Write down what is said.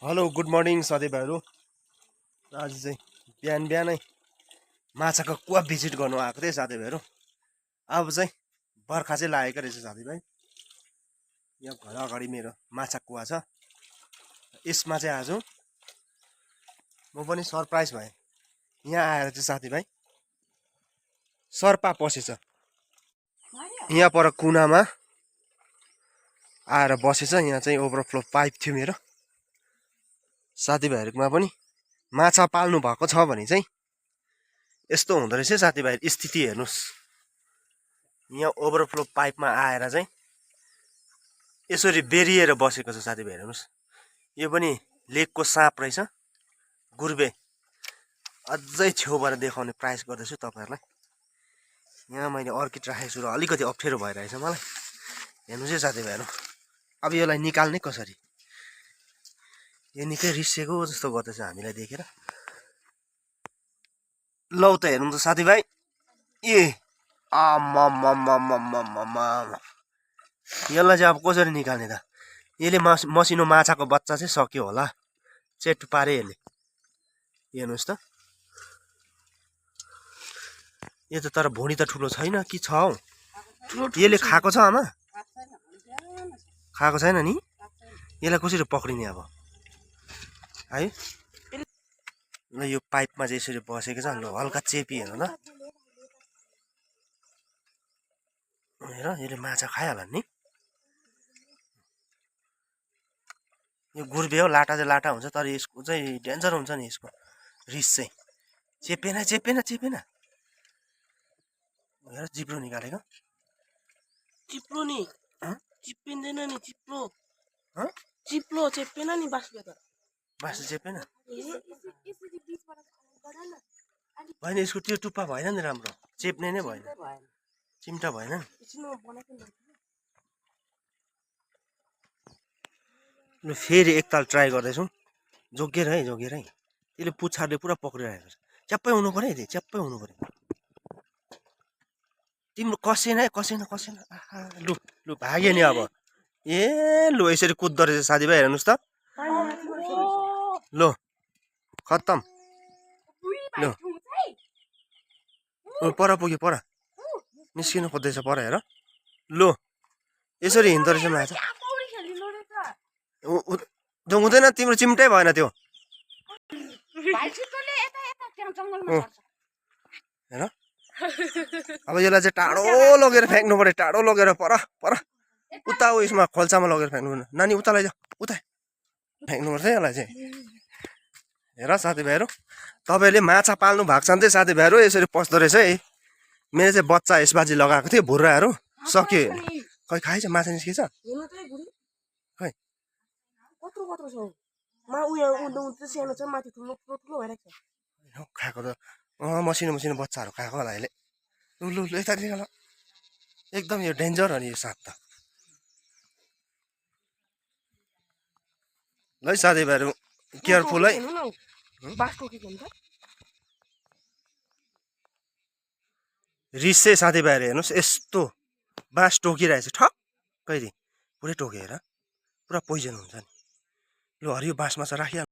Hello good morning साथीभाइहरू। आज चाहिँ बिहान बिहानै माछाको कुवा भिजिट गर्नु आएको थिएँ साथीभाइहरू। अब चाहिँ बर्खा चाहिँ लागेको रहेछ साथीभाइ। यहाँ घर अगाडि मेरो माछा कुवा छ। यसमा चाहिँ आज म पनि सरप्राइज भएँ। यहाँ आएर चाहिँ साथीभाइ सर्पा पसेछ। यहाँ पर कुनामा आएर बसेछ। यहाँ चाहिँ ओभरफ्लो पाइप थियो मेरो। साथीभाइहरूकोमा पनि माछा पाल्नु भएको छ भने चाहिँ यस्तो हुँदो रहेछ साथीभाइ। स्थिति हेर्नुहोस्, यहाँ ओभरफ्लो पाइपमा आएर चाहिँ यसरी बेरिएर बसेको छ साथीभाइ। हेर्नुहोस्, यो पनि लेकको साँप रहेछ, गुर्बे। अझै छेउबाट देखाउने प्रयास गर्दैछु तपाईँहरूलाई। यहाँ मैले अर्किड राखेको छु र अलिकति अप्ठ्यारो भइरहेछ मलाई। हेर्नुहोस् है साथीभाइहरू, अब यसलाई निकाल्ने कसरी? यो निकै रिसेको जस्तो गर्दैछ हामीलाई देखेर। लौ त हेर्नु त साथीभाइ, यसलाई चाहिँ अब कसरी निकाल्ने त? यसले मसिनो माछाको बच्चा चाहिँ सक्यो होला, चेट पारे यसले। हेर्नुहोस् त, यो त तर भुँडी त ठुलो छैन कि छ हौ? यसले खाएको छ आमा? खाएको छैन नि? यसलाई कसरी पक्रिने अब है? ल यो पाइपमा चाहिँ यसरी बसेको छ। ल हल्का चेपी हेर्नु त, हेर यसले माछा खाइहाल्ला नि। यो गुर्बे हो, लाटा चाहिँ लाटा हुन्छ, तर यसको चाहिँ डेन्जर हुन्छ नि। यसको रिस चाहिँ चेपेन चेपेन चेपेन। हेर जिब्रो निकालेको। चिप्लो नि चिप्पिँदैन नि। चिप्लो चिप्लो चेप्पेन नि। बाँसले त बाँसले चेपेन होइन। यसको त्यो टुप्पा भएन नि राम्रो, चेप्ने नै भएन, चिम्टा भएन। ल फेरि एकताल ट्राई गर्दैछौँ। जोगिएर है, जोगिएर है। त्यसले पुच्छरले पुरा पक्रिरहेको छ। च्याप्पै हुनु पऱ्यो है, च्याप्पै हुनु पऱ्यो। तिम्रो कसेन है, कसेन कसेन। लु लु भाग्यो नि अब। लु यसरी कुद्दो रहेछ साथीभाइ। हेर्नुहोस् त, लु खत्तम। लु पर पुग्यो, पर निस्किनु खोज्दैछ पर। हेर लु यसरी हिँड्दो रहेछ माछा। हुँदैन, तिम्रो चिम्टै भएन त्यो। हेर अब यसलाई चाहिँ टाढो लगेर फ्याँक्नु पर्यो, टाढो लगेर पर पर उता उयसमा खोल्सामा लगेर फ्याँक्नु पर्यो। नानी उता लैजाऊ, उता फ्याँक्नु पर्छ यसलाई चाहिँ। हेर साथीभाइहरू, तपाईँले माछा पाल्नु भएको छ भने चाहिँ साथीभाइहरू यसरी पस्दो रहेछ है। मेरो चाहिँ बच्चा यसबाजी लगाएको थियो, भुर्राहरू सक्यो। खै खाएछ, माछा निस्केछ खै। खाएको त मसिनो मसिनो बच्चाहरू खाएको होला यसले। लु लु यता निकाल। एकदम यो डेन्जर हो नि यो साँप त। ल साथीभाइहरू केयरफुल है। रिस चाहिँ साथीभाइहरू हेर्नुहोस्, यस्तो बाँस टोकिरहेछ ठक्कै पुरै टोकेर, पुरा पोइजन हुन्छ नि। लु हरियो बाँसमा चाहिँ राखिहाल्नु।